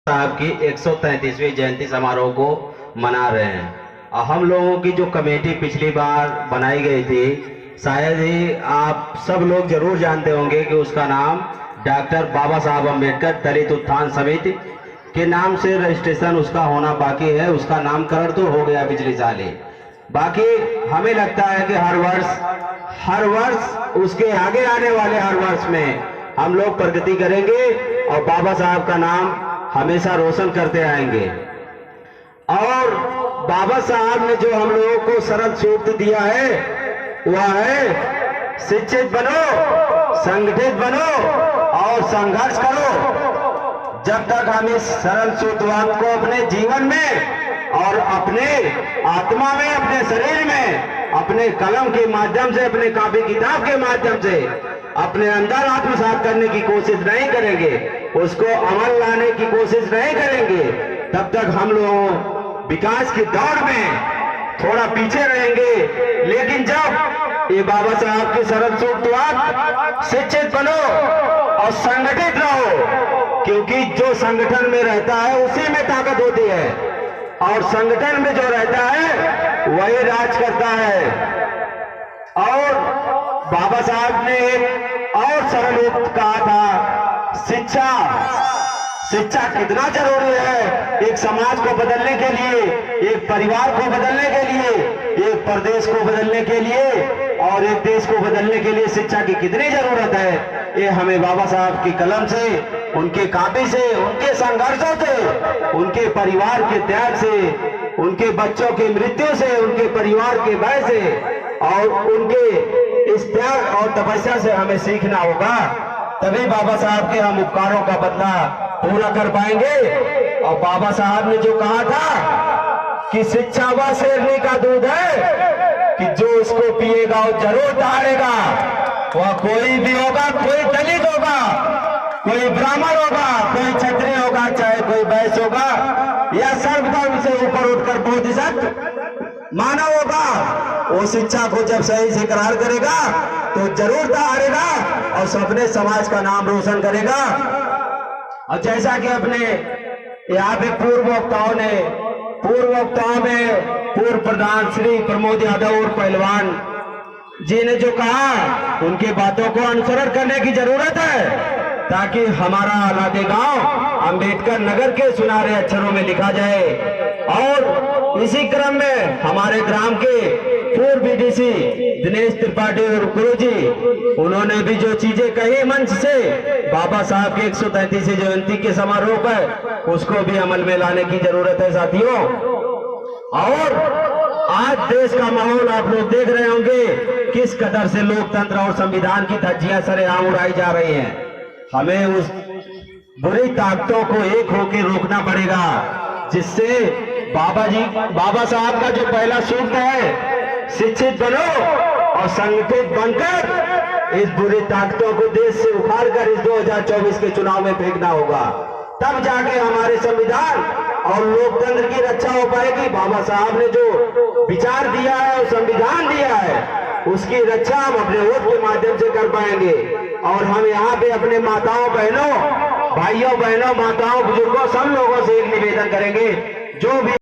साहब की 133वीं जयंती समारोह को मना रहे हैं। हम लोगों की जो कमेटी पिछली बार बनाई गई थी, शायद ही आप सब लोग जरूर जानते होंगे कि उसका नाम डॉक्टर बाबा साहब अम्बेडकर दलित उत्थान समिति के नाम से रजिस्ट्रेशन उसका होना बाकी है। उसका नामकरण तो हो गया पिछले साल ही। बाकी हमें लगता है कि हर वर्ष उसके आगे आने वाले हर वर्ष में हम लोग प्रगति करेंगे और बाबा साहब का नाम हमेशा रोशन करते आएंगे। और बाबा साहब ने जो हम लोगों को सरल सूत्र दिया है वह है शिक्षित बनो, संगठित बनो और संघर्ष करो। जब तक हम इस सरल सूत्रवाद को अपने जीवन में और अपने आत्मा में, अपने शरीर में, अपने कलम के माध्यम से, अपने कॉपी किताब के माध्यम से अपने अंदर आत्मसात करने की कोशिश नहीं करेंगे, उसको अमल लाने की कोशिश नहीं करेंगे, तब तक हम लोग विकास की दौड़ में थोड़ा पीछे रहेंगे। लेकिन जब ये बाबा साहब की सरल सूत्रवाद शिक्षित बनो और संगठित रहो, क्योंकि जो संगठन में रहता है उसी में ताकत होती है और संगठन में जो रहता है वही राज करता है। और बाबा साहब ने एक और सरल उक्त कहा था, शिक्षा कितना जरूरी है एक समाज को बदलने के लिए, एक परिवार को बदलने के लिए, एक प्रदेश को बदलने के लिए और एक देश को बदलने के लिए शिक्षा की कितनी जरूरत है। ये हमें बाबा साहब की कलम से, उनके कॉपी से, उनके संघर्षों से, उनके परिवार के त्याग से, उनके बच्चों की मृत्यु से, उनके परिवार के भय से और उनके इस त्याग और तपस्या से हमें सीखना होगा। तभी बाबा साहब के हम उपकारों का बदला पूरा कर पाएंगे। और बाबा साहब ने जो कहा था कि शिक्षा वह शेरनी का दूध है कि जो इसको पिएगा वो जरूर दहाड़ेगा। वह कोई भी होगा, कोई दलित होगा, कोई ब्राह्मण होगा, कोई क्षत्रिय होगा, चाहे कोई वैश्य होगा या सर्वधर्म से ऊपर उठकर बोधिसत्व मानव होगा, वो शिक्षा को जब सही से करार करेगा तो जरूर दहाड़ेगा और अपने समाज का नाम रोशन करेगा। और जैसा कि अपने यहाँ पे पूर्व वक्ताओं में पूर्व प्रधान श्री प्रमोद यादव और पहलवान जी ने जो कहा, उनकी बातों को अनुसरण करने की जरूरत है ताकि हमारा अलादे गांव अंबेडकर नगर के सुनहरे अक्षरों में लिखा जाए। और इसी क्रम में हमारे ग्राम के पूर्व बीडीसी दिनेश त्रिपाठी और गुरु जी, उन्होंने भी जो चीजें कही मंच से बाबा साहब की 133वीं जयंती के समारोह पर, उसको भी अमल में लाने की जरूरत है साथियों। और आज देश का माहौल आप लोग देख रहे होंगे किस कदर से लोकतंत्र और संविधान की धज्जियां सरेआम उड़ाई जा रही हैं। हमें उस बुरी ताकतों को एक होकर रोकना पड़ेगा, जिससे बाबा साहब का जो पहला सूत्र है, शिक्षित बनो और संगठित बनकर इस बुरी ताकतों को देश से उखाड़कर इस 2024 के चुनाव में फेंकना होगा। तब जाके हमारे संविधान और लोकतंत्र की रक्षा हो पाएगी। बाबा साहब ने जो विचार दिया है और संविधान दिया है, उसकी रक्षा हम अपने वोट के माध्यम से कर पाएंगे। और हम यहाँ पे अपने माताओं बहनों, भाइयों बहनों, माताओं बुजुर्गों, सब लोगों से एक निवेदन करेंगे, जो भी